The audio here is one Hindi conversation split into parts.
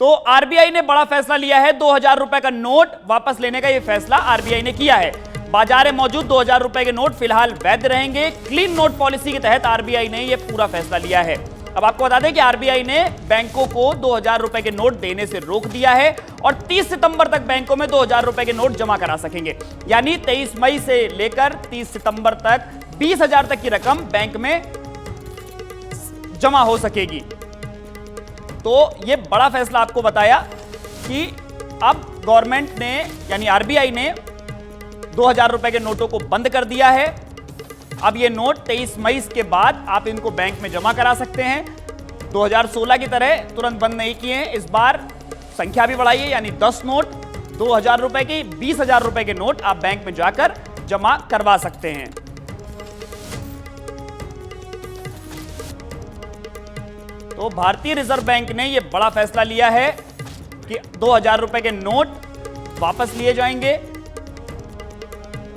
तो आरबीआई ने बड़ा फैसला लिया है। 2000 रुपए का नोट वापस लेने का यह फैसला आरबीआई ने किया है। बाजार में मौजूद 2000 रुपए के नोट फिलहाल वैध रहेंगे। क्लीन नोट पॉलिसी के तहत आरबीआई ने यह पूरा फैसला लिया है। अब आपको बता दें कि आरबीआई ने बैंकों को 2000 रुपए के नोट देने से रोक दिया है और 30 सितंबर तक बैंकों में 2000 रुपए के नोट जमा करा सकेंगे। यानी 23 मई से लेकर 30 सितंबर तक 20,000 तक की रकम बैंक में जमा हो सकेगी। तो यह बड़ा फैसला आपको बताया कि अब गवर्नमेंट ने यानी आरबीआई ने 2000 रुपए के नोटों को बंद कर दिया है। अब ये नोट 23 मई के बाद आप इनको बैंक में जमा करा सकते हैं। 2016 की तरह तुरंत बंद नहीं किए हैं। इस बार संख्या भी बढ़ाई है, यानी 10 नोट 2000 रुपए की 20,000 रुपए के नोट आप बैंक में जाकर जमा करवा सकते हैं। तो भारतीय रिजर्व बैंक ने यह बड़ा फैसला लिया है कि 2000 रुपए के नोट वापस लिए जाएंगे।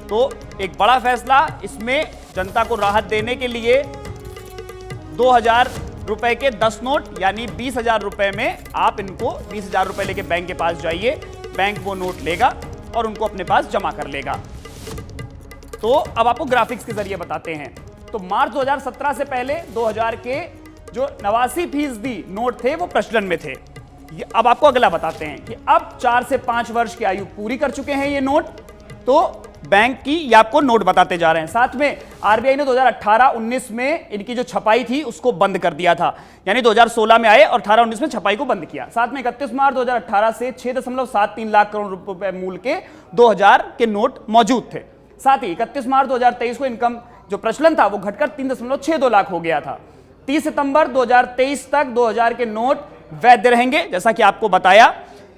तो एक बड़ा फैसला, इसमें जनता को राहत देने के लिए 2000 रुपए के 10 नोट यानी 20,000 रुपए में आप इनको 20,000 रुपए लेके बैंक के पास जाइए, बैंक वो नोट लेगा और उनको अपने पास जमा कर लेगा। तो अब आपको ग्राफिक्स के जरिए बताते हैं। तो मार्च 2017 से पहले 2000 के जो 89% नोट थे वो प्रचलन में थे। अब आपको अगला बताते हैं कि अब 4 से 5 वर्ष की आयु पूरी कर चुके हैं ये नोट, तो बैंक की ये आपको नोट बताते जा रहे हैं। साथ में आरबीआई ने 2018-19 में इनकी जो छपाई थी उसको बंद कर दिया था, यानी 2016 में आए और 18-19 में छपाई को बंद किया। साथ में 31 मार्च 2018 से 6.73 लाख करोड़ रुपए मूल्य के 2000 के नोट मौजूद थे। साथ ही 31 मार्च 2023 को इनकम जो प्रचलन था वो घटकर 3.62 लाख हो गया था। 30 सितंबर 2023 तक 2000 के नोट वैध रहेंगे। जैसा कि आपको बताया,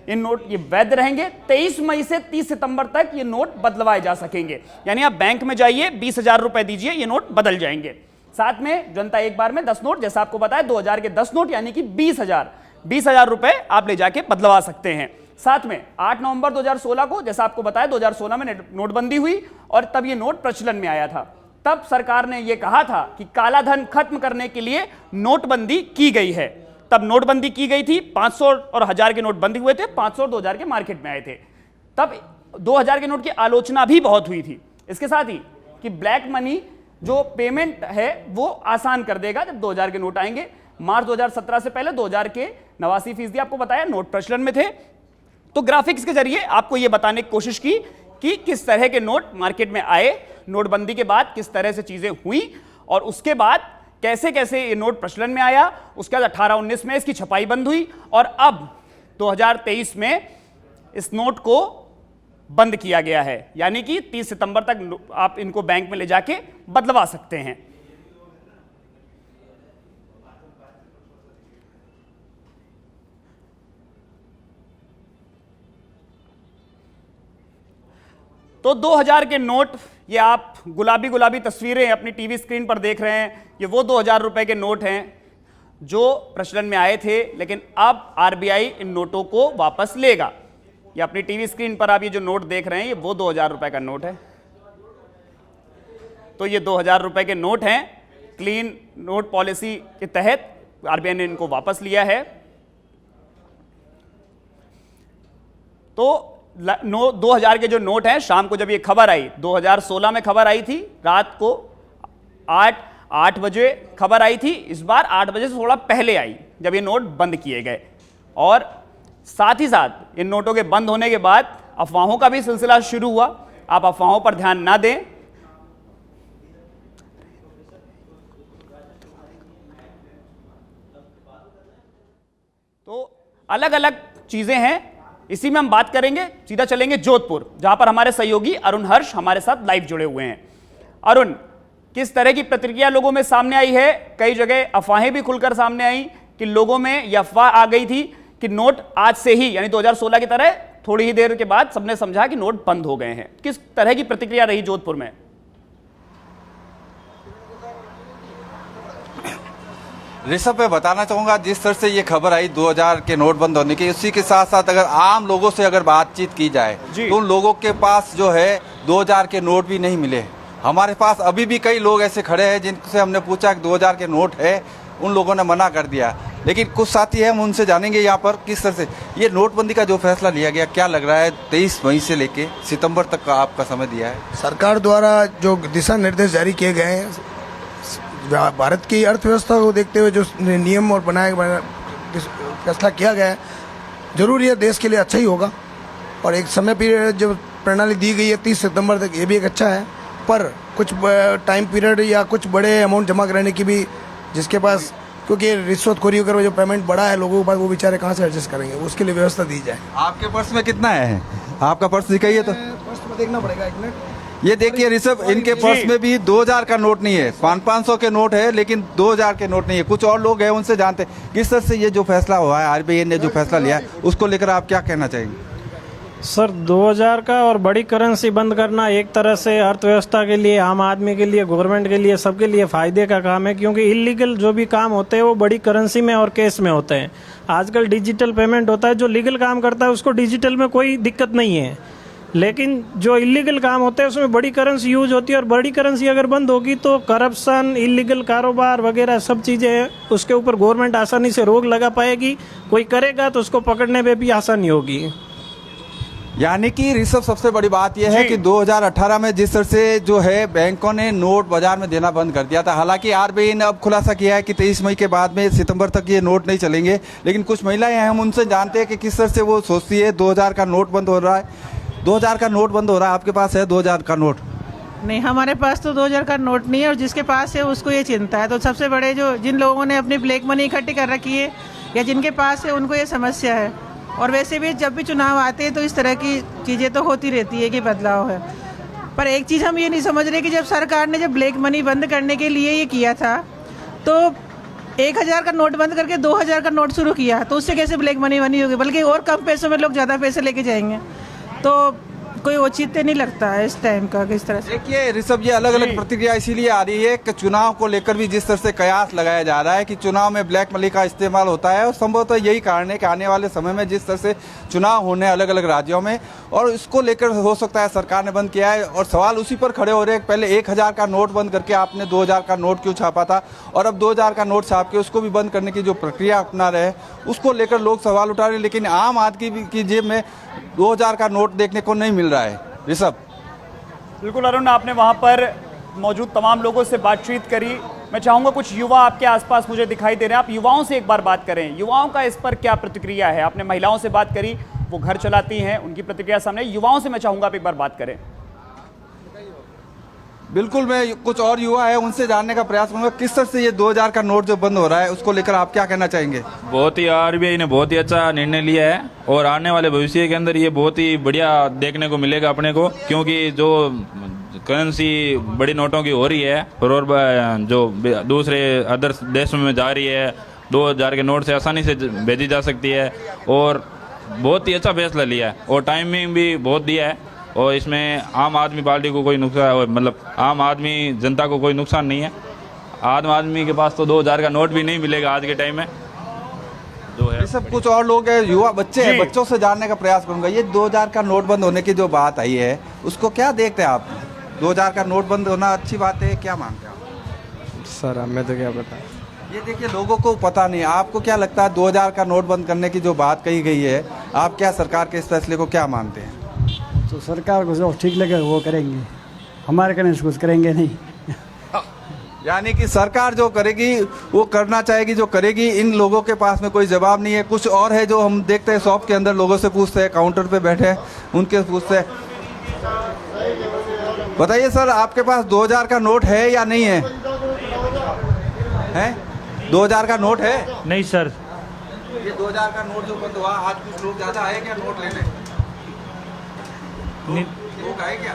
इन नोट ये वैध रहेंगे। 23 मई से 30 सितंबर तक ये नोट बदलवाए जा सकेंगे, यानी आप बैंक में जाइए 20,000 रुपए दीजिए, ये नोट बदल जाएंगे। साथ में जनता एक बार में 10 नोट, जैसा आपको बताया 2000 के 10 नोट यानी कि 20,000 रुपए आप ले जाके बदलवा सकते हैं। साथ में 8 नवंबर 2016 को, जैसा आपको बताया 2016 में नोटबंदी हुई और तब ये नोट प्रचलन में आया था। तब सरकार ने यह कहा था कि काला धन खत्म करने के लिए नोटबंदी की गई है। तब नोटबंदी की गई थी, 500 और 1000 के नोट बंद हुए थे, 500 और 2000 के मार्केट में आए थे। तब 2000 के नोट की आलोचना भी बहुत हुई थी। इसके साथ ही कि ब्लैक मनी जो पेमेंट है वो आसान कर देगा जब 2000 के नोट आएंगे। मार्च 2017 से पहले 2000 के 89% आपको बताया नोट प्रचलन में थे। तो ग्राफिक्स के जरिए आपको यह बताने की कोशिश की कि किस तरह के नोट मार्केट में आए, नोटबंदी के बाद किस तरह से चीजें हुई और उसके बाद कैसे कैसे ये नोट प्रचलन में आया। उसके बाद 18-19 में इसकी छपाई बंद हुई और अब 2023 में इस नोट को बंद किया गया है, यानी कि 30 सितंबर तक आप इनको बैंक में ले जाके बदलवा सकते हैं। तो 2000 के नोट, ये आप गुलाबी गुलाबी तस्वीरें अपनी टीवी स्क्रीन पर देख रहे हैं, ये वो 2000 रुपए के नोट हैं जो प्रचलन में आए थे, लेकिन अब आरबीआई इन नोटों को वापस लेगा। ये अपनी टीवी स्क्रीन पर आप ये जो नोट देख रहे हैं, ये वो 2000 रुपए का नोट है। तो ये 2000 रुपए के नोट हैं। क्लीन नोट पॉलिसी के तहत आरबीआई ने इनको वापस लिया है। तो 2000 के जो नोट हैं, शाम को जब ये खबर आई, 2016 में खबर आई थी, रात को 8 बजे खबर आई थी। इस बार 8 बजे से थोड़ा पहले आई जब ये नोट बंद किए गए। और साथ ही साथ इन नोटों के बंद होने के बाद अफवाहों का भी सिलसिला शुरू हुआ। आप अफवाहों पर ध्यान ना दें। तो अलग अलग चीजें हैं, इसी में हम बात करेंगे। सीधा चलेंगे जोधपुर, जहां पर हमारे सहयोगी अरुण हर्ष हमारे साथ लाइव जुड़े हुए हैं। अरुण, किस तरह की प्रतिक्रिया लोगों में सामने आई है? कई जगह अफवाहें भी खुलकर सामने आई कि लोगों में यह अफवाह आ गई थी कि नोट आज से ही, यानी 2016 की तरह थोड़ी ही देर के बाद सबने समझा कि नोट बंद हो गए हैं। किस तरह की प्रतिक्रिया रही जोधपुर में? ऋषभ, मैं बताना चाहूंगा जिस तरह से ये खबर आई 2000 के नोट बंद होने की, उसी के साथ साथ अगर आम लोगों से अगर बातचीत की जाए तो उन लोगों के पास जो है 2000 के नोट भी नहीं मिले। हमारे पास अभी भी कई लोग ऐसे खड़े हैं जिनसे हमने पूछा कि 2000 के नोट है, उन लोगों ने मना कर दिया। लेकिन कुछ साथी हैं हम उनसे जानेंगे यहाँ पर किस तरह से ये नोटबंदी का जो फैसला लिया गया, क्या लग रहा है 23 मई से लेके सितंबर तक का आपका समय दिया है। सरकार द्वारा जो दिशा निर्देश जारी किए गए हैं, भारत की अर्थव्यवस्था को देखते हुए जो नियम और फैसला किया गया है, जरूर ये देश के लिए अच्छा ही होगा। और एक समय पीरियड जो प्रणाली दी गई है 30 सितंबर तक, ये भी एक अच्छा है। पर कुछ टाइम पीरियड या कुछ बड़े अमाउंट जमा कराने की भी, जिसके पास, क्योंकि रिश्वतखोरी कर जो पेमेंट बड़ा है लोगों के पास, वो बेचारे कहाँ से एडजस्ट करेंगे, उसके लिए व्यवस्था दी जाए। आपके पर्स में कितना है? आपका पर्स दिखाइए तो। पर्स में देखना पड़ेगा, एक मिनट। ये देखिए ऋषभ, इनके पर्स में भी 2000 का नोट नहीं है, 500 के नोट है, लेकिन 2000 के नोट नहीं है। कुछ और लोग हैं, उनसे जानते हैं किस तरह से ये जो फैसला हुआ है, आरबीआई ने जो फैसला लिया है, उसको लेकर आप क्या कहना चाहेंगे। सर 2000 का और बड़ी करेंसी बंद करना एक तरह से अर्थव्यवस्था के लिए, आम आदमी के लिए, गवर्नमेंट के लिए, सबके लिए फायदे का काम है। क्योंकि इलीगल जो भी काम होते हैं वो बड़ी करेंसी में और कैश में होते हैं। आजकल डिजिटल पेमेंट होता है, जो लीगल काम करता है उसको डिजिटल में कोई दिक्कत नहीं है, लेकिन जो इलीगल काम होते हैं उसमें बड़ी करेंसी यूज होती है। और बड़ी करेंसी अगर बंद होगी तो करप्शन, इलीगल कारोबार वगैरह सब चीज़ें हैं, उसके ऊपर गवर्नमेंट आसानी से रोक लगा पाएगी। कोई करेगा तो उसको पकड़ने में भी आसानी होगी। यानी कि ऋषभ, सबसे बड़ी बात यह है कि 2018 में जिस तरह से जो है बैंकों ने नोट बाजार में देना बंद कर दिया था, हालांकि आरबीआई ने अब खुलासा किया है कि 23 मई के बाद में सितंबर तक ये नोट नहीं चलेंगे। लेकिन कुछ महिलाएं हैं, हम उनसे जानते हैं कि किस तरह से वो सोचती है। 2000 का नोट बंद हो रहा है, 2000 का नोट बंद हो रहा है, आपके पास है 2000 का नोट? नहीं, हमारे पास तो 2000 का नोट नहीं है, और जिसके पास है उसको ये चिंता है। तो सबसे बड़े जो जिन लोगों ने अपनी ब्लैक मनी इकट्ठी कर रखी है या जिनके पास है, उनको ये समस्या है। और वैसे भी जब भी चुनाव आते हैं तो इस तरह की चीज़ें तो होती रहती है कि बदलाव है। पर एक चीज़ हम ये नहीं समझ रहे कि जब सरकार ने जब ब्लैक मनी बंद करने के लिए ये किया था, तो 1000 का नोट बंद करके 2000 का नोट शुरू किया, तो उससे कैसे ब्लैक मनी बनी होगी? बल्कि और कम पैसों में लोग ज़्यादा पैसे लेके जाएंगे। तो कोई औचित्य नहीं लगता है इस टाइम का किस तरह से। देखिए ऋषभ, ये अलग अलग प्रतिक्रिया इसीलिए आ रही है कि चुनाव को लेकर भी जिस तरह से कयास लगाया जा रहा है कि चुनाव में ब्लैक मनी का इस्तेमाल होता है, और संभवतः यही कारण है कि आने वाले समय में जिस तरह से चुनाव होने अलग अलग राज्यों में, और इसको लेकर हो सकता है सरकार ने बंद किया है। और सवाल उसी पर खड़े हो रहे हैं, पहले 1000 का नोट बंद करके आपने 2000 का नोट क्यों छापा था, और अब 2000 का नोट छाप के उसको भी बंद करने की जो प्रक्रिया अपना रहे, उसको लेकर लोग सवाल उठा रहे हैं। लेकिन आम आदमी की जेब में 2000 का नोट देखने को नहीं मिल रहा है। ऋषभ, बिल्कुल अरुण, आपने वहां पर मौजूद तमाम लोगों से बातचीत करी। मैं चाहूंगा कुछ युवा आपके आसपास मुझे दिखाई दे रहे हैं, आप युवाओं से एक बार बात करें। युवाओं का इस पर क्या प्रतिक्रिया है? आपने महिलाओं से बात करी, वो घर चलाती हैं, उनकी प्रतिक्रिया सामने। युवाओं से मैं चाहूंगा आप एक बार बात करें। बिल्कुल, मैं कुछ और युवा है उनसे जानने का प्रयास करूंगा किस तरह से ये 2000 का नोट जो बंद हो रहा है उसको लेकर आप क्या कहना चाहेंगे। बहुत ही आरबीआई ने बहुत ही अच्छा निर्णय लिया है, और आने वाले भविष्य के अंदर ये बहुत ही बढ़िया देखने को मिलेगा अपने को। क्योंकि जो करेंसी बड़ी नोटों की हो रही है और जो दूसरे अदर देशों में जा रही है, 2000 के नोट से आसानी से भेजी जा सकती है, और बहुत ही अच्छा फैसला लिया है, और टाइमिंग भी बहुत दिया है। और इसमें आम आदमी पार्टी को कोई नुकसान, मतलब आम आदमी जनता को कोई नुकसान नहीं है। आम आदमी के पास तो 2000 का नोट भी नहीं मिलेगा आज के टाइम में जो है। सब कुछ और लोग हैं, युवा बच्चे हैं, बच्चों से जानने का प्रयास करूंगा। ये 2000 का नोट बंद होने की जो बात आई है उसको क्या देखते हैं आप? 2000 का नोट बंद होना अच्छी बात है, क्या मानते हैं आप? सर हमें तो क्या पता। ये देखिए, लोगों को पता नहीं, आपको क्या लगता है 2000 का नोट बंद करने की जो बात कही गई है, आप क्या सरकार के इस फैसले को क्या मानते हैं? तो सरकार को जो ठीक लगे वो करेंगे, हमारे कहने से कुछ करेंगे नहीं। यानी कि सरकार जो करेगी वो करना चाहेगी, जो करेगी। इन लोगों के पास में कोई जवाब नहीं है। कुछ और है जो हम देखते हैं शॉप के अंदर, लोगों से पूछते हैं, काउंटर पे बैठे हैं उनके पूछते हैं। बताइए सर, आपके पास 2000 का नोट है या नहीं है? हैं? 2000 का नोट है? नहीं सर। ये 2000 का नोट जो बंद हुआ, आज कुछ लोग ज्यादा आए क्या नोट लेने? लोग आए क्या?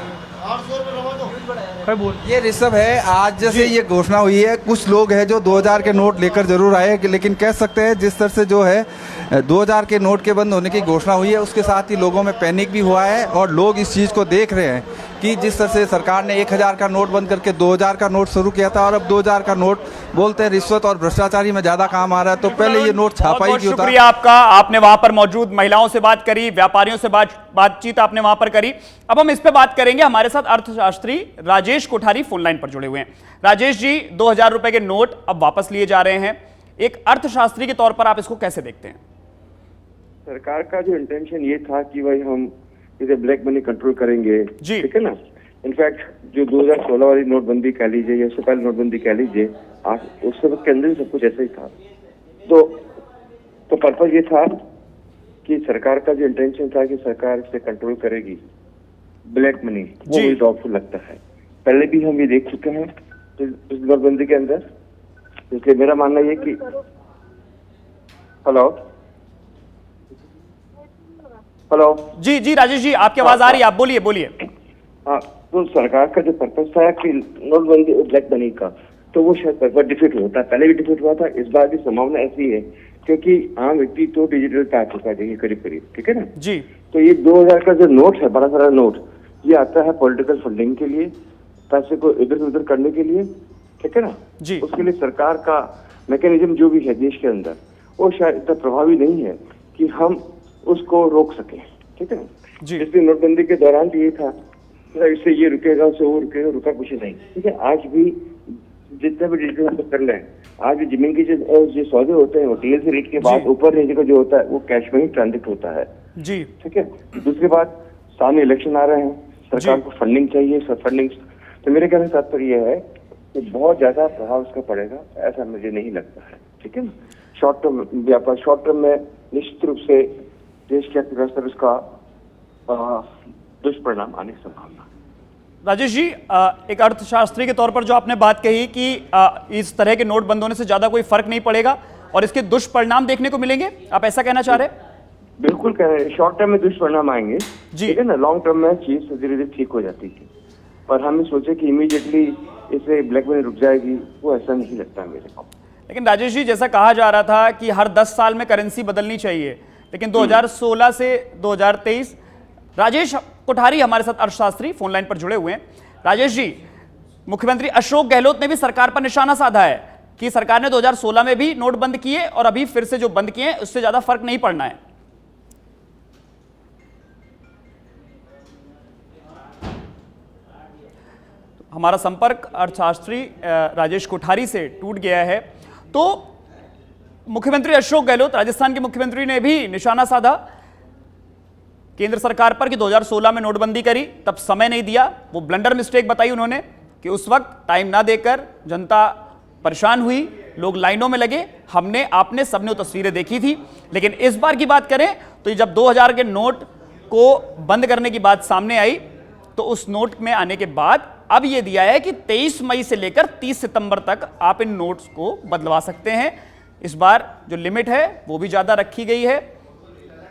ये ऋषभ है, आज जैसे ये घोषणा हुई है, कुछ लोग हैं जो 2000 के नोट लेकर जरूर आए, लेकिन कह सकते हैं जिस तरह से जो है 2000 के नोट के बंद होने की घोषणा हुई है, उसके साथ ही लोगों में पैनिक भी हुआ है। और लोग इस चीज़ को देख रहे हैं कि जिस तरह से सरकार ने 1000 का नोट बंद करके 2000 का नोट शुरू किया था, और अब 2000 का नोट बोलते हैं रिश्वत और भ्रष्टाचारी में ज्यादा काम आ रहा है, तो पहले ये नोट छापा ही क्यों था? शुक्रिया आपका। आपने वहां पर मौजूद महिलाओं से बात करी, व्यापारियों से बातचीत आपने वहां पर करी। अब हम इस पे बात करेंगे। हमारे साथ अर्थशास्त्री राजेश कोठारी फोन लाइन पर जुड़े हुए हैं। राजेश जी, 2000 रुपए के नोट अब वापस लिए जा रहे हैं। एक अर्थशास्त्री के तौर पर आप इसको कैसे देखते हैं? सरकार का जो इंटेंशन ये था कि भाई हम इसे ब्लैक मनी कंट्रोल करेंगे, जी। ठीक है ना। इनफैक्ट जो 2016 वाली नोटबंदी कह लीजिए या उससे पहले नोटबंदी कह लीजिए, उसके वक्त के अंदर भी सब कुछ ऐसा ही था। तो पर्पज ये था कि सरकार का जो इंटेंशन था कि सरकार इसे कंट्रोल करेगी ब्लैक मनी, वो मुझे डाउटफुल लगता है। पहले भी हम ये देख चुके हैं इस नोटबंदी के अंदर, इसलिए मेरा मानना ये कि हेलो जी राजेश जी, आपकी आवाज आ रही है, आप बोलिए। हाँ, तो सरकार का जो पर्पज था कि नोटबंदी ब्लैक मनी का, तो वो शायद पर्पज डिफीट होता है, पहले भी डिफीट हुआ था, इस बार भी संभावना ऐसी है क्योंकि आम व्यक्ति तो डिजिटल पे आ चुका है करीब, ठीक है ना जी। तो ये 2000 का जो नोट है, बड़ा सारा नोट, ये आता है पॉलिटिकल फंडिंग के लिए, पैसे को इधर उधर करने के लिए, ठीक है ना जी। उसके लिए सरकार का मैकेनिज्म जो भी है देश के अंदर, वो शायद इतना प्रभावी नहीं है कि हम उसको रोक सके, ठीक है ना जी। इसलिए नोटबंदी के दौरान भी ये था इससे ये रुकेगा, उससे वो रुकेगा, रुका कुछ नहीं, ठीक है। आज भी जितना भी डिजिटल हम कर रहे हैं, आज भी जमीन की जो सौदे होते हैं वो टीएलसी रेट के बाद ऊपर नीचे का जो होता है वो कैश में ही ट्रांजिट होता है जी, ठीक है। दूसरी बात, सामने इलेक्शन आ रहे हैं, सरकार को फंडिंग चाहिए, सब फंडिंग, तो मेरे कहने का तात्पर्य यह है कि बहुत ज्यादा प्रभाव इसका पड़ेगा ऐसा मुझे नहीं लगता है, ठीक है ना। शॉर्ट टर्म व्यापार, शॉर्ट टर्म में निश्चित रूप से देश की अर्थव्यवस्था उसका दुष्परिणाम आने की संभावना। राजेश जी, एक अर्थशास्त्री के तौर पर जो आपने बात कही कि इस तरह के नोट बंद होने से ज्यादा कोई फर्क नहीं पड़ेगा और इसके दुष्परिणाम देखने को मिलेंगे, आप ऐसा कहना चाह रहे हैं? बिल्कुल कह रहे हैं, शॉर्ट टर्म में दुष्परिणाम आएंगे जी, ठीक है ना। लॉन्ग टर्म में चीज धीरे धीरे ठीक हो जाती है, पर हम सोचे कि इमीडिएटली इसे ब्लैक मनी रुक जाएगी, वो ऐसा नहीं लगता मेरे को। लेकिन राजेश जी, जैसा कहा जा रहा था कि हर 10 साल में करेंसी बदलनी चाहिए, लेकिन 2016 से 2023, राजेश कोठारी हमारे साथ अर्थशास्त्री फोन लाइन पर जुड़े हुए हैं। राजेश जी, मुख्यमंत्री अशोक गहलोत ने भी सरकार पर निशाना साधा है कि सरकार ने 2016 में भी नोट बंद किए और अभी फिर से जो बंद किए उससे ज्यादा फर्क नहीं पड़ना है। हमारा संपर्क अर्थशास्त्री राजेश कोठारी से टूट गया है। तो मुख्यमंत्री अशोक गहलोत, राजस्थान के मुख्यमंत्री, ने भी निशाना साधा केंद्र सरकार पर कि 2016 में नोटबंदी करी, तब समय नहीं दिया। वो ब्लंडर मिस्टेक बताई उन्होंने कि उस वक्त टाइम ना देकर जनता परेशान हुई, लोग लाइनों में लगे, हमने आपने सबने वो तस्वीरें देखी थी। लेकिन इस बार की बात करें तो जब 2000 के नोट को बंद करने की बात सामने आई तो उस नोट में आने के बाद अब यह दिया है कि 23 मई से लेकर 30 सितंबर तक आप इन नोट्स को बदलवा सकते हैं। इस बार जो लिमिट है वो भी ज्यादा रखी गई है,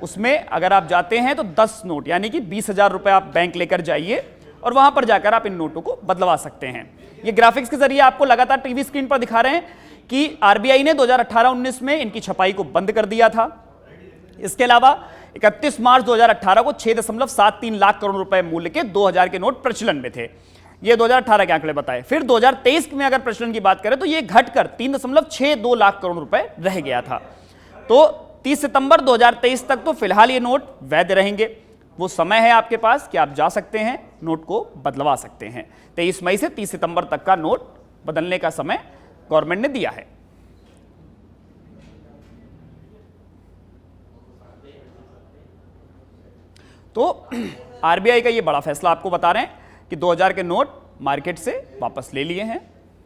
उसमें अगर आप जाते हैं तो 10 नोट यानी कि 20,000 रुपए आप बैंक लेकर जाइए और वहां पर जाकर आप इन नोटों को बदलवा सकते हैं। ये ग्राफिक्स के जरिए आपको लगातार टीवी स्क्रीन पर दिखा रहे हैं कि आरबीआई ने 2018-19 में इनकी छपाई को बंद कर दिया था। इसके अलावा 31 मार्च 2018 को 6.73 लाख करोड़ रुपए मूल्य के 2000 के नोट प्रचलन में थे। ये 2018 के आंकड़े बताए। फिर 2023 में अगर प्रचलन की बात करें तो ये घटकर 3.62 लाख करोड़ रुपए रह गया था। तो 30 सितंबर 2023 तक तो फिलहाल ये नोट वैध रहेंगे। वो समय है आपके पास कि आप जा सकते हैं, नोट को बदलवा सकते हैं। 23 मई से 30 सितंबर तक का नोट बदलने का समय गवर्नमेंट ने दिया है। तो आरबीआई का ये बड़ा फैसला आपको बता रहे हैं कि 2000 के नोट मार्केट से वापस ले लिए हैं।